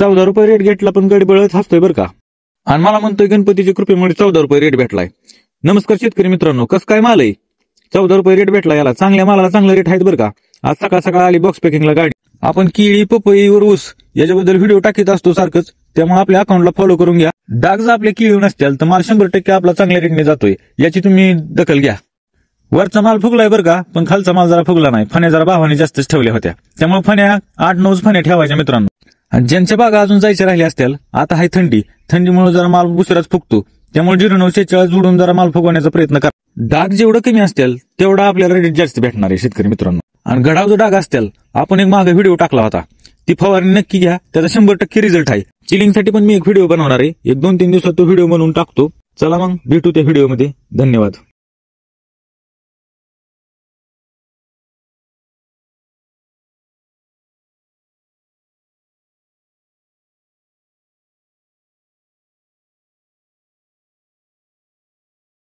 ₹14 rate घेतला, पण गडबडत हसतोय बरं का. आणि मला म्हणतोय गणपतीच्या कृपेमुळे ₹14 रेट भेटलाय. नमस्कार शेतकरी मित्रांनो, कसं काय माल आहे? ₹14 रेट भेटला याला. चांगल्या मालाला चांगला रेट आहेत बरं का. आज सकाळ सकाळ आली बॉक्स पॅकिंगला गाडी. आपण केळी, पपई वर ऊस याच्याबद्दल व्हिडिओ टाकीत असतो सारखंच, त्यामुळे आपल्या अकाउंटला फॉलो करून घ्या. डाग जर आपले केळी नसतील तर माल 100% आपला चांगल्या रेटने जातोय, याची तुम्ही दखल घ्या. वरचा माल फुगलाय बरं का, पण खालचा माल जरा फुगला नाही. फण्या जरा भावाने जास्तच ठेवल्या होत्या, त्यामुळे फण्या 8-9 फण्या ठेवायच्या मित्रांनो. आणि ज्यांच्या बागा अजून जायच्या राहिल्या असतील, आता हाय थंडीमुळे जरा माल दुसराच फुगतो, त्यामुळे 0-9-46 जोडून जरा माल फुगवण्याचा प्रयत्न करा. डाग जेवढं कमी असतील तेवढा आपल्याला रेट जास्त भेटणार आहे शेतकरी मित्रांनो. आणि गडाव जो डाग असतील, आपण एक मागे व्हिडिओ टाकला होता, ती फवारणी नक्की घ्या, त्याचा 100% रिझल्ट आहे. चिलिंगसाठी पण मी एक व्हिडिओ बनवणार आहे, 1-2-3 दिवसात तो व्हिडिओ बनवून टाकतो. चला मग भेटू त्या व्हिडिओमध्ये. धन्यवाद.